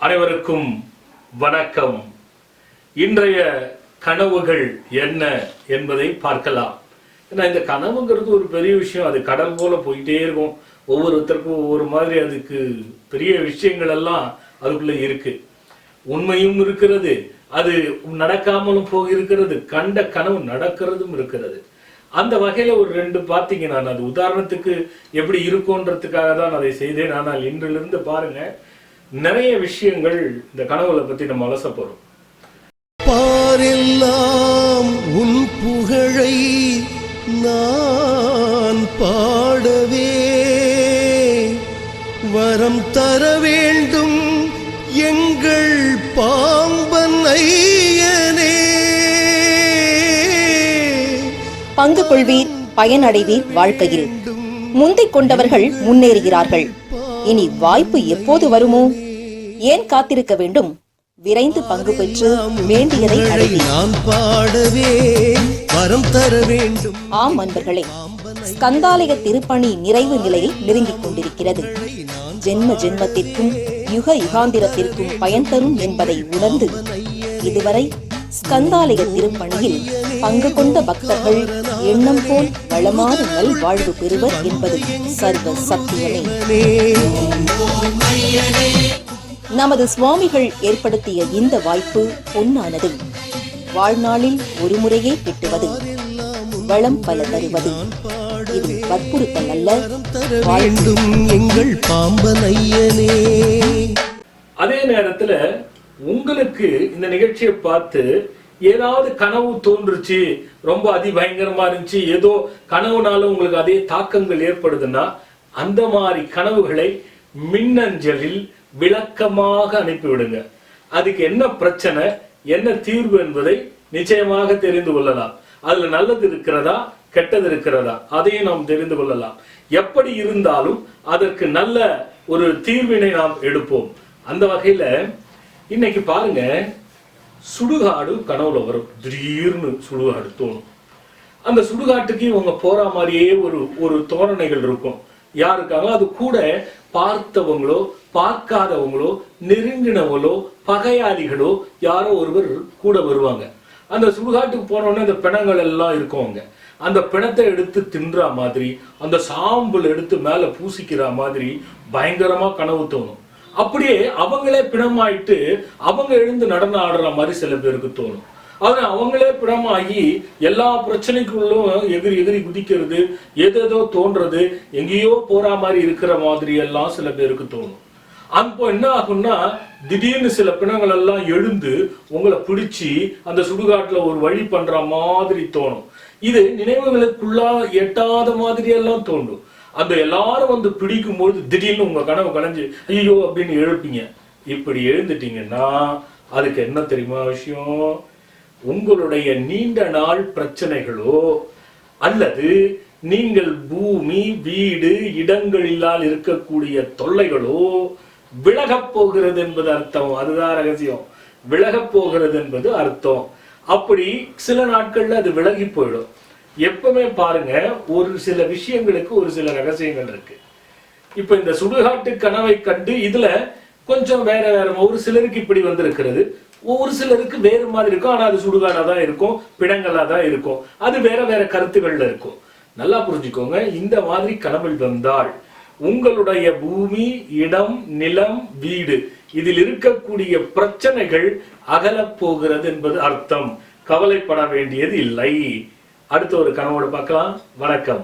அனைவருக்கும் வணக்கம். இன்றைய கனவுகள் என்ன என்பதை பார்க்கலாம். ஏன்னா இந்த கனவுங்கிறது ஒரு பெரிய விஷயம். அது கடல் போல போயிட்டே இருக்கும். ஒவ்வொருத்தருக்கும் ஒவ்வொரு மாதிரி அதுக்கு பெரிய விஷயங்கள் எல்லாம் அதுக்குள்ள இருக்கு. உண்மையும் இருக்கிறது, அது நடக்காமலும் போக இருக்கிறது, கண்ட கனவு நடக்கிறதும் இருக்கிறது. அந்த வகையில ஒரு ரெண்டு பார்த்தீங்க. நான் அது உதாரணத்துக்கு எப்படி இருக்கும்ன்றதுக்காக தான் அதை செய்தேன். ஆனால் இன்றிலிருந்து பாருங்க, நிறைய விஷயங்கள் இந்த கனவுகளை பத்தி நம்ம அலச போறோம். பாரெல்லாம் உன் புகழை நான் பாடவே வரம் தர வேண்டும் எங்கள் பாம்பன் ஐயனே. பங்கு கொள்வீர், பயனடைவீர். வாழ்க்கையில் முந்திக் கொண்டவர்கள் முன்னேறுகிறார்கள். இனி வாய்ப்பு எப்போது வருமோ? ஏன் காத்திருக்க வேண்டும்? விரைந்து பங்கு பெற்று வேண்டியதை அடைவீர். ஆம் அன்பர்களே, ஸ்கந்தாலய திருப்பணி நிறைவு நிலையில் நெருங்கிக் கொண்டிருக்கிறது. ஜென்ம ஜென்மத்திற்கும் யுக யுகாந்திரத்திற்கும் பயன் தரும் என்பதை உணர்ந்து இதுவரை ஸ்கந்தாலய திருப்பணியில் பங்கு கொண்ட பக்தர்கள் எண்ணம் போல் வளமான நல் வாழ்வு பெறுவர் என்பது சர்வ சத்தியமே. நமது சுவாமிகள் ஏற்படுத்திய இந்த வாய்ப்பு பொன்னானது. வாழ்நாளில் ஒரு முறையே கிட்டுவது, வளம் பல தருவது. இது வற்புறுத்தல் அல்ல, வேண்டும் எங்கள் பாம்பன் ஐயனே. அதே நேரத்துல உங்களுக்கு இந்த நிகழ்ச்சியை பார்த்து ஏதாவது கனவு தோன்றுச்சு, ரொம்ப அதிபயங்கரமா இருந்துச்சு, ஏதோ கனவுனால உங்களுக்கு அதே தாக்கங்கள் ஏற்படுதுன்னா அந்த மாதிரி கனவுகளை மின்னஞ்சலில் விளக்கமாக அனுப்பிவிடுங்க. அதுக்கு என்ன பிரச்சனை, என்ன தீர்வு என்பதை நிச்சயமாக தெரிந்து கொள்ளலாம். அதுல நல்லது இருக்கிறதா, கெட்டது இருக்கிறதா, அதையும் நாம் தெரிந்து கொள்ளலாம். எப்படி இருந்தாலும் அதற்கு நல்ல ஒரு தீர்வினை நாம் எடுப்போம். அந்த வகையில இன்னைக்கு பாருங்க, சுடுகாடு கனவுல வரும். திடீர்னு சுடுகாடு தோணும். அந்த சுடுகாட்டுக்கு இவங்க போற மாதிரியே ஒரு தோரணைகள் இருக்கும். யாருக்காக அது கூட பார்த்தவங்களோ பார்க்காதவங்களோ நெருங்கினவங்களோ பகையாளிகளோ யாரோ ஒருவர் கூட வருவாங்க. அந்த சுடுகாட்டுக்கு போனோடனே அந்த பிணங்கள் எல்லாம் இருக்குவாங்க. அந்த பிணத்தை எடுத்து தின்ற மாதிரி, அந்த சாம்பல் எடுத்து மேல பூசிக்கிற மாதிரி பயங்கரமா கனவு தோணும். அப்படியே அவங்களே பிணமாயிட்டு அவங்க எழுந்து நடனம் ஆடுற மாதிரி சில பேருக்கு தோணும். ஆனா அவங்களே பிணமாகி எல்லா பிரச்சனைக்குள்ளும் எகிரி குதிக்கிறது, ஏதேதோ தோன்றது, எங்கேயோ போற மாதிரி இருக்கிற மாதிரி எல்லாம் சில பேருக்கு தோணும். அப்போ என்ன ஆகும்னா, திடீர்னு சில பிணங்கள் எல்லாம் எழுந்து உங்களை பிடிச்சி அந்த சுடுகாட்டுல ஒரு வழி பண்ற மாதிரி தோணும். இது நினைவுகளுக்குள்ளா எட்டாத மாதிரி எல்லாம் தோன்றும். அந்த எல்லாரும் வந்து பிடிக்கும் போது திடீர்னு உங்க கனவு கலைஞ்சு ஐயோ அப்படின்னு எழுப்பீங்க. இப்படி எழுந்துட்டீங்கன்னா அதுக்கு என்ன தெரியுமா விஷயம்? உங்களுடைய நீண்ட நாள் பிரச்சனைகளோ அல்லது நீங்கள் பூமி வீடு இடங்களிலால் இருக்கக்கூடிய தொல்லைகளோ விலகப் போகிறது என்பது அர்த்தம். அதுதான் ரகசியம். விலகப் போகிறது என்பது அர்த்தம். அப்படி சில நாட்கள்ல அது விலகி போயிடும். எப்பவுமே பாருங்க, ஒரு சில விஷயங்களுக்கு ஒரு சில ரகசியங்கள் இருக்கு. இப்ப இந்த சுடுகாட்டு கனவை கண்டு இதுல கொஞ்சம் வேற ஒரு சிலருக்கு இப்படி வந்திருக்கிறது, ஒரு சிலருக்கு வேறு மாதிரி இருக்கும். ஆனா அது சுடுகாடா தான் இருக்கும், பிணங்களா தான் இருக்கும். அது வேற கருத்துக்கள்ல இருக்கும். நல்லா புரிஞ்சுக்கோங்க. இந்த மாதிரி கனவில் வந்தால் உங்களுடைய பூமி இடம் நிலம் வீடு இதில் இருக்கக்கூடிய பிரச்சனைகள் அகலப் போகிறது என்பது அர்த்தம். கவலைப்பட வேண்டியது இல்லை. அடுத்த ஒரு கனவோடு பார்க்கலாம். வணக்கம்.